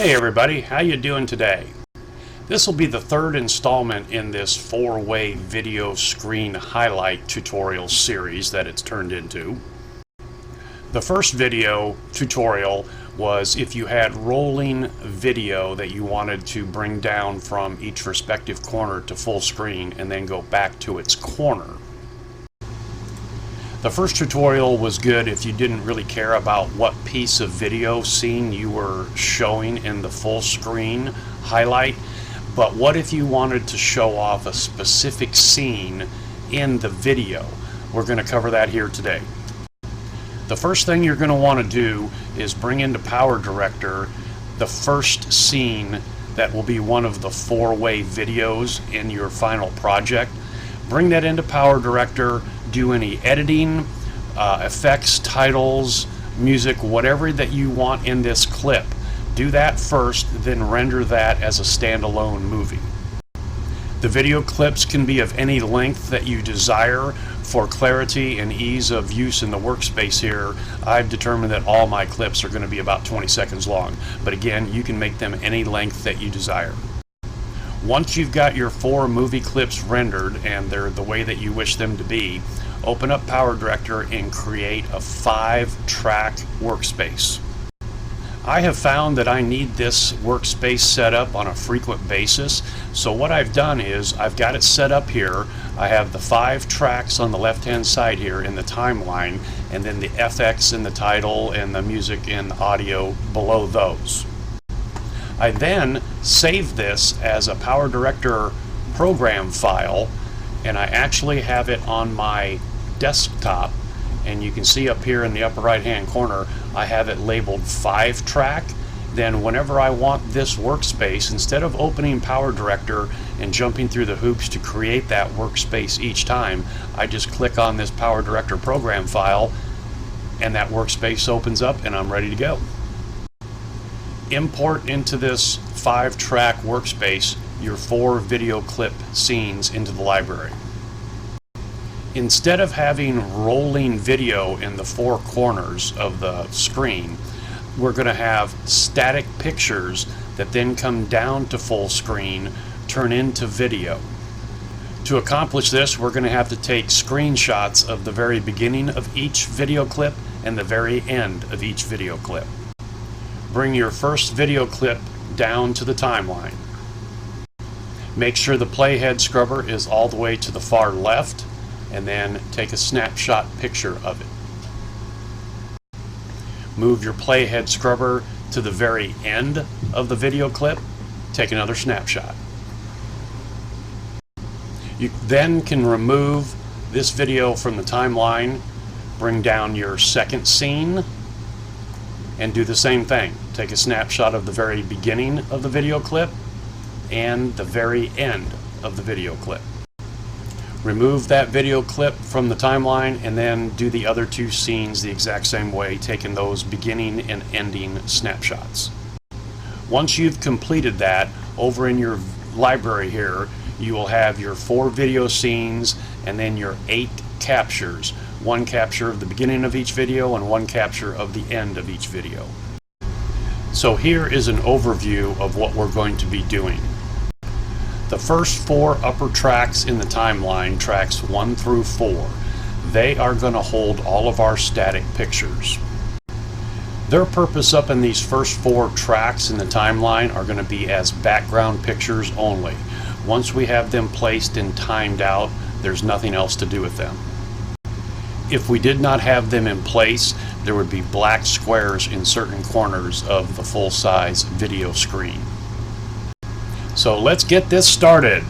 Hey everybody, how you doing today? This will be the third installment in this four-way video screen highlight tutorial series that it's turned into. The first video tutorial was if you had rolling video that you wanted to bring down from each respective corner to full screen and then go back to its corner. The first tutorial was good if you didn't really care about what piece of video scene you were showing in the full screen highlight, but what if you wanted to show off a specific scene in the video? We're going to cover that here today. The first thing you're going to want to do is bring into PowerDirector the first scene that will be one of the four-way videos in your final project. Bring that into PowerDirector, do any editing, effects, titles, music, whatever that you want in this clip. Do that first, then render that as a standalone movie. The video clips can be of any length that you desire. For clarity and ease of use in the workspace here, I've determined that all my clips are going to be about 20 seconds long. But again, you can make them any length that you desire. Once you've got your 4 movie clips rendered and they're the way that you wish them to be, open up PowerDirector and create a 5-track workspace. I have found that I need this workspace set up on a frequent basis, so what I've done is I've got it set up here. I have the 5 tracks on the left hand side here in the timeline, and then the FX in the title and the music and audio below those. I then save this as a PowerDirector program file, and I actually have it on my desktop, and you can see up here in the upper right hand corner I have it labeled 5-track. Then whenever I want this workspace, instead of opening PowerDirector and jumping through the hoops to create that workspace each time, I just click on this PowerDirector program file and that workspace opens up and I'm ready to go. Import into this 5-track workspace your 4 video clip scenes into the library. Instead of having rolling video in the 4 corners of the screen, we're going to have static pictures that then come down to full screen, turn into video. To accomplish this, we're going to have to take screenshots of the very beginning of each video clip and the very end of each video clip. Bring your first video clip down to the timeline. Make sure the playhead scrubber is all the way to the far left, and then take a snapshot picture of it. Move your playhead scrubber to the very end of the video clip, take another snapshot. You then can remove this video from the timeline, bring down your second scene, and do the same thing. Take a snapshot of the very beginning of the video clip and the very end of the video clip. Remove that video clip from the timeline and then do the other 2 scenes the exact same way, taking those beginning and ending snapshots. Once you've completed that, over in your library here, you will have your 4 video scenes and then your 8 captures. 1 capture of the beginning of each video and 1 capture of the end of each video. So here is an overview of what we're going to be doing. The first 4 upper tracks in the timeline, tracks 1 through 4, they are going to hold all of our static pictures. Their purpose up in these first 4 tracks in the timeline are going to be as background pictures only. Once we have them placed and timed out, there's nothing else to do with them. If we did not have them in place, there would be black squares in certain corners of the full-size video screen. So let's get this started.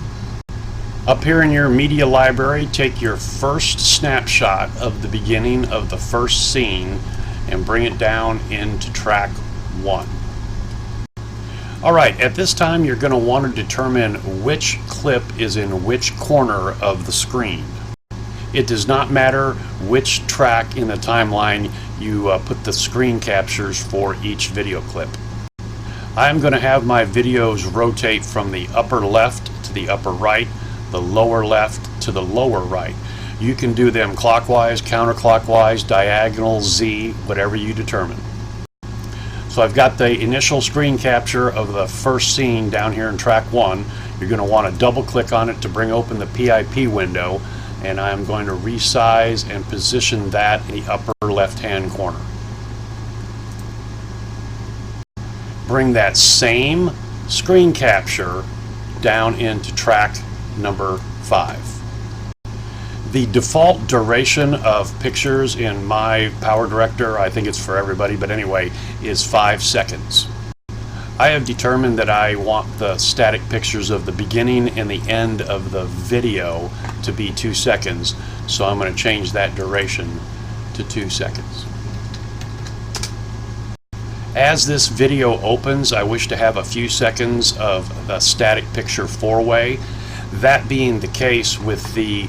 Up here in your media library, take your first snapshot of the beginning of the first scene and bring it down into track 1. Alright, at this time you're going to want to determine which clip is in which corner of the screen. It does not matter which track in the timeline you put the screen captures for each video clip. I'm going to have my videos rotate from the upper left to the upper right, the lower left to the lower right. You can do them clockwise, counterclockwise, diagonal, Z, whatever you determine. So I've got the initial screen capture of the first scene down here in track 1. You're going to want to double click on it to bring open the PIP window, and I'm going to resize and position that in the upper left hand corner. Bring that same screen capture down into track number 5. The default duration of pictures in my PowerDirector, I think it's for everybody, but anyway, is 5 seconds. I have determined that I want the static pictures of the beginning and the end of the video to be 2 seconds, so I'm going to change that duration to 2 seconds. As this video opens, I wish to have a few seconds of the static picture 4-way. That being the case, with the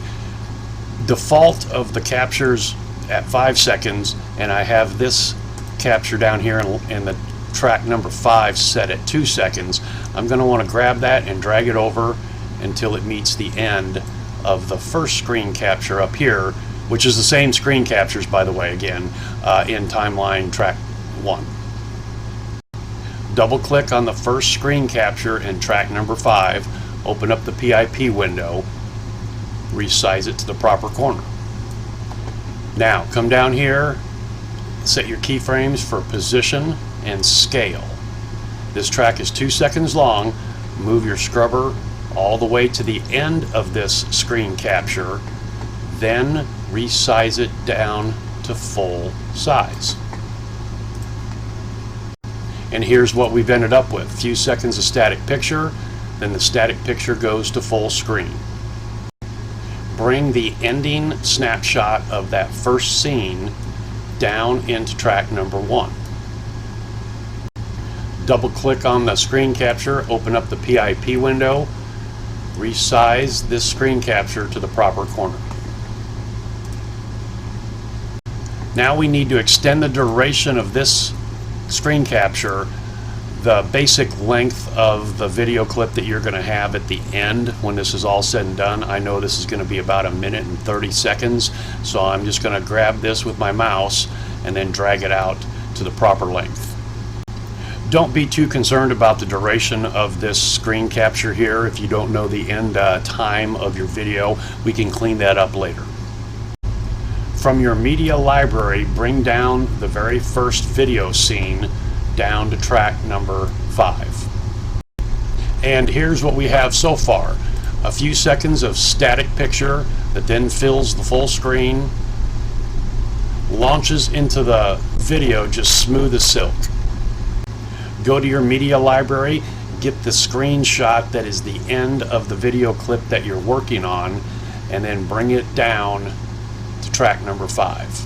default of the captures at 5 seconds, and I have this capture down here in the track number 5 set at 2 seconds, I'm going to want to grab that and drag it over until it meets the end of the first screen capture up here, which is the same screen captures, by the way, again, in timeline track 1. Double click on the first screen capture in track number 5, open up the PIP window, resize it to the proper corner. Now come down here, set your keyframes for position and scale. This track is 2 seconds long. Move your scrubber all the way to the end of this screen capture, then resize it down to full size. And here's what we've ended up with. A few seconds of static picture, then the static picture goes to full screen. Bring the ending snapshot of that first scene down into track number 1. Double click on the screen capture, open up the PIP window, resize this screen capture to the proper corner. Now we need to extend the duration of this screen capture, the basic length of the video clip that you're going to have at the end when this is all said and done. I know this is going to be about 1 minute and 30 seconds, so I'm just going to grab this with my mouse and then drag it out to the proper length. Don't be too concerned about the duration of this screen capture here. If you don't know the end time of your video, we can clean that up later. From your media library, bring down the very first video scene down to track number 5. And here's what we have so far. A few seconds of static picture that then fills the full screen, launches into the video just smooth as silk. Go to your media library, get the screenshot that is the end of the video clip that you're working on, and then bring it down to track number 5.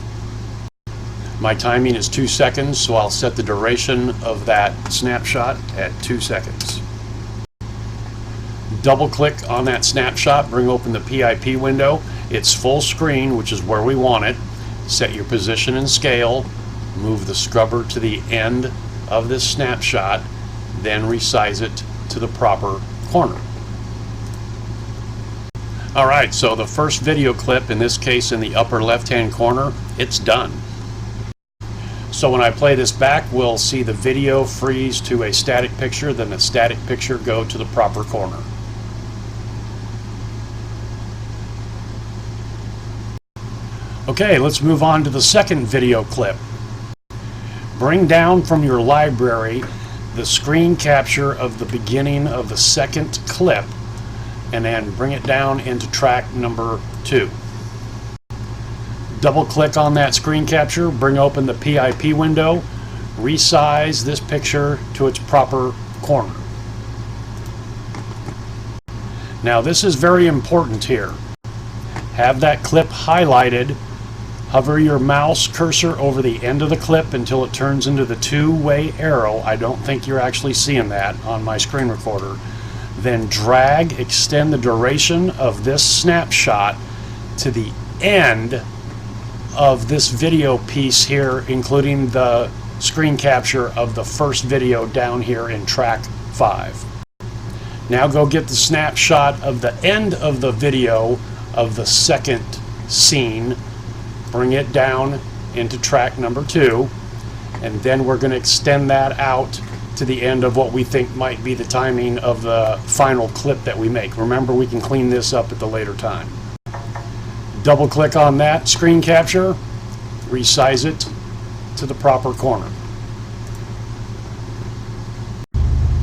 My timing is 2 seconds, so I'll set the duration of that snapshot at 2 seconds. Double click on that snapshot, bring open the PIP window. It's full screen, which is where we want it. Set your position and scale, move the scrubber to the end of this snapshot, then resize it to the proper corner. Alright, so the first video clip, in this case in the upper left hand corner, it's done. So when I play this back, we'll see the video freeze to a static picture, then the static picture go to the proper corner. Okay, let's move on to the second video clip. Bring down from your library the screen capture of the beginning of the second clip, and then bring it down into track number 2. Double click on that screen capture, bring open the PIP window, resize this picture to its proper corner. Now this is very important here. Have that clip highlighted. Hover your mouse cursor over the end of the clip until it turns into the 2-way arrow. I don't think you're actually seeing that on my screen recorder. Then drag, extend the duration of this snapshot to the end of this video piece here, including the screen capture of the first video down here in track 5. Now go get the snapshot of the end of the video of the second scene, bring it down into track number 2, and then we're going to extend that out to the end of what we think might be the timing of the final clip that we make. Remember, we can clean this up at the later time. Double click on that screen capture, resize it to the proper corner.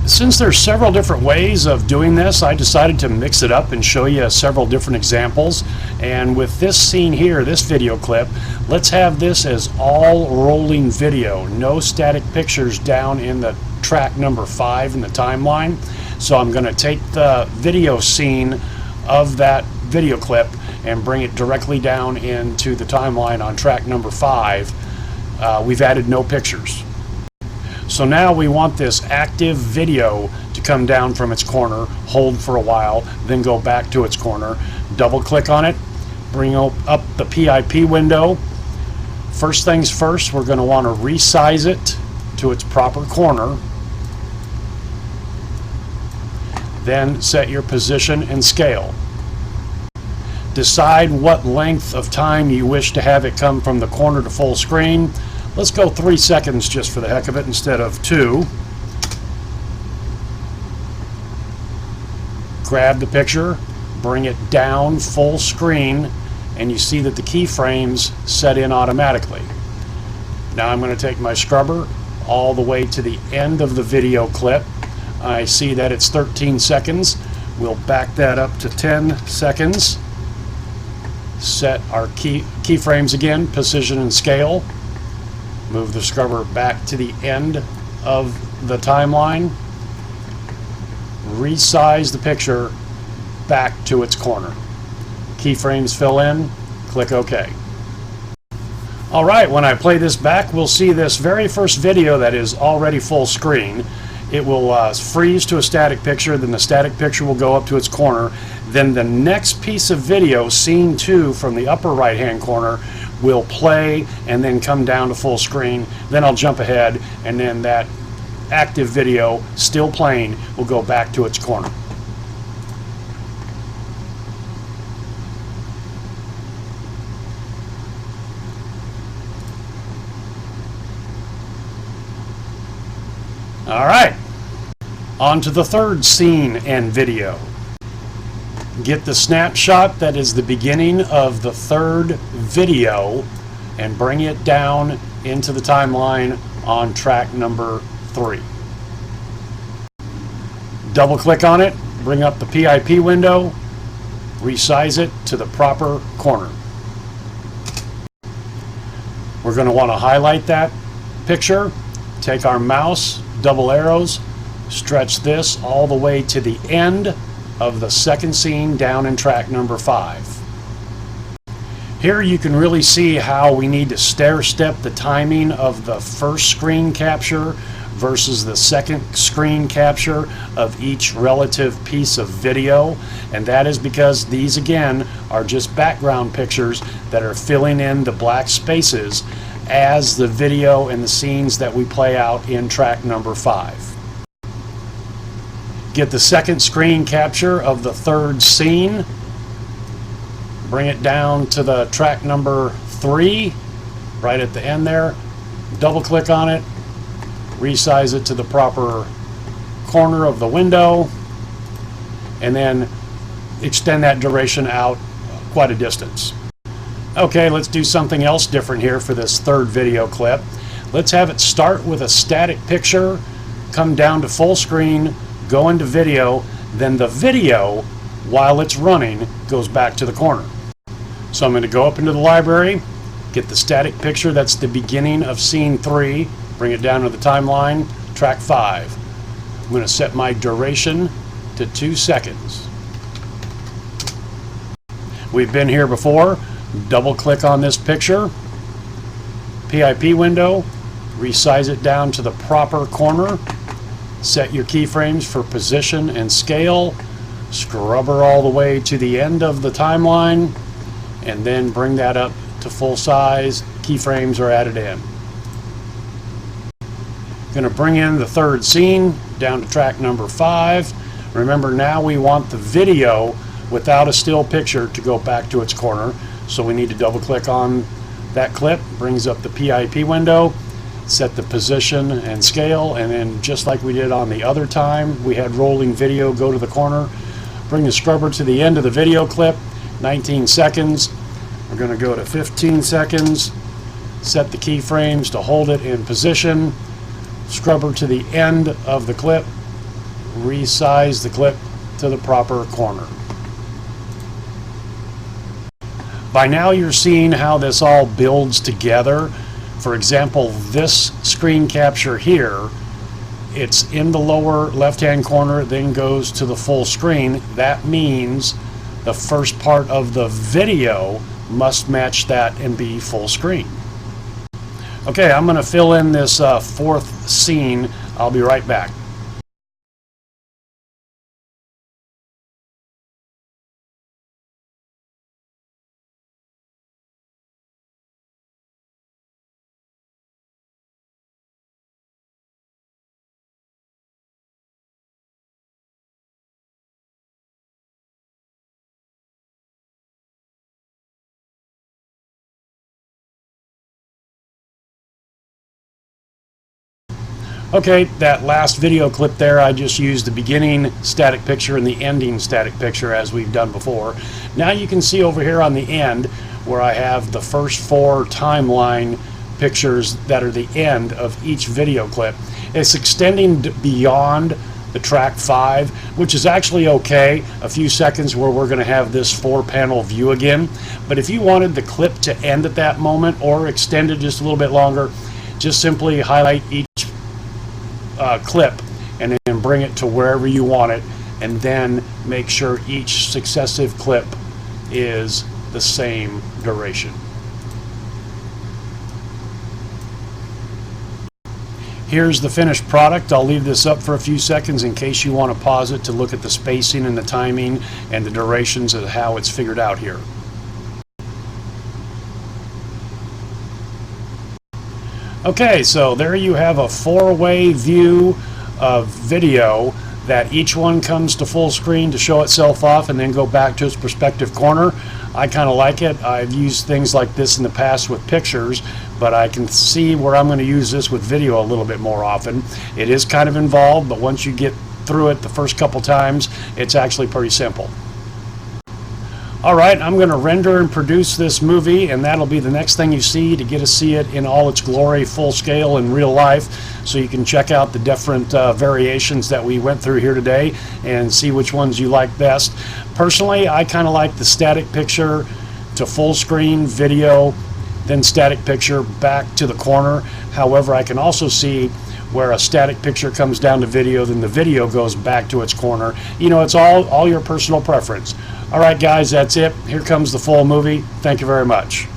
Since there's several different ways of doing this, I decided to mix it up and show you several different examples. And with this scene here, this video clip, let's have this as all rolling video, no static pictures down in the track number 5 in the timeline. So I'm going to take the video scene of that video clip and bring it directly down into the timeline on track number 5. We've added no pictures. So now we want this active video to come down from its corner, hold for a while, then go back to its corner. Double click on it, bring up the PIP window. First things first, we're going to want to resize it to its proper corner. Then set your position and scale. Decide what length of time you wish to have it come from the corner to full screen. Let's go 3 seconds just for the heck of it instead of 2. Grab the picture, bring it down full screen, and you see that the keyframes set in automatically. Now I'm going to take my scrubber all the way to the end of the video clip. I see that it's 13 seconds. We'll back that up to 10 seconds. Set our keyframes again, position and scale. Move the scrubber back to the end of the timeline. Resize the picture back to its corner. Keyframes fill in, click OK. Alright, when I play this back, we'll see this very first video that is already full screen. It will freeze to a static picture, then the static picture will go up to its corner. Then the next piece of video, scene 2 from the upper right hand corner, will play and then come down to full screen. Then I'll jump ahead, and then that active video, still playing, will go back to its corner. All right, on to the third scene and video. Get the snapshot that is the beginning of the third video and bring it down into the timeline on track number 3. Double click on it, bring up the PIP window, resize it to the proper corner. We're going to want to highlight that picture, take our mouse, double arrows, stretch this all the way to the end of the second scene down in track number 5. Here you can really see how we need to stair-step the timing of the first screen capture versus the second screen capture of each relative piece of video, and that is because these again are just background pictures that are filling in the black spaces as the video and the scenes that we play out in track number 5. Get the second screen capture of the third scene, bring it down to the track number 3, right at the end there, double click on it, resize it to the proper corner of the window, and then extend that duration out quite a distance. Okay, let's do something else different here for this third video clip. Let's have it start with a static picture, come down to full screen, go into video, then the video, while it's running, goes back to the corner. So I'm going to go up into the library, get the static picture that's the beginning of scene 3, bring it down to the timeline, track 5. I'm going to set my duration to 2 seconds. We've been here before. Double click on this picture, PIP window, resize it down to the proper corner, set your keyframes for position and scale, scrubber all the way to the end of the timeline, and then bring that up to full size. Keyframes are added in. Going to bring in the third scene down to track number 5. Remember, now we want the video without a still picture to go back to its corner. So we need to double click on that clip, brings up the PIP window, set the position and scale, and then just like we did on the other time, we had rolling video go to the corner. Bring the scrubber to the end of the video clip, 19 seconds. We're going to go to 15 seconds. Set the keyframes to hold it in position. Scrubber to the end of the clip. Resize the clip to the proper corner. By now you're seeing how this all builds together. For example, this screen capture here, it's in the lower left-hand corner, then goes to the full screen. That means the first part of the video must match that and be full screen. Okay, I'm going to fill in this fourth scene. I'll be right back. Okay, that last video clip there, I just used the beginning static picture and the ending static picture as we've done before. Now you can see over here on the end where I have the first 4 timeline pictures that are the end of each video clip. It's extending beyond the track 5, which is actually okay. A few seconds where we're going to have this 4-panel view again. But if you wanted the clip to end at that moment or extend it just a little bit longer, just simply highlight each clip and then bring it to wherever you want it, and then make sure each successive clip is the same duration. Here's the finished product. I'll leave this up for a few seconds in case you want to pause it to look at the spacing and the timing and the durations of how it's figured out here. Okay, so there you have a 4-way view of video that each one comes to full screen to show itself off and then go back to its respective corner. I kind of like it. I've used things like this in the past with pictures, but I can see where I'm going to use this with video a little bit more often. It is kind of involved, but once you get through it the first couple times, it's actually pretty simple. Alright, I'm going to render and produce this movie, and that'll be the next thing you see to get to see it in all its glory, full scale, in real life, so you can check out the different variations that we went through here today and see which ones you like best. Personally, I kind of like the static picture to full screen video, then static picture back to the corner. However, I can also see where a static picture comes down to video, then the video goes back to its corner. You know, it's all your personal preference. All right, guys, that's it. Here comes the full movie. Thank you very much.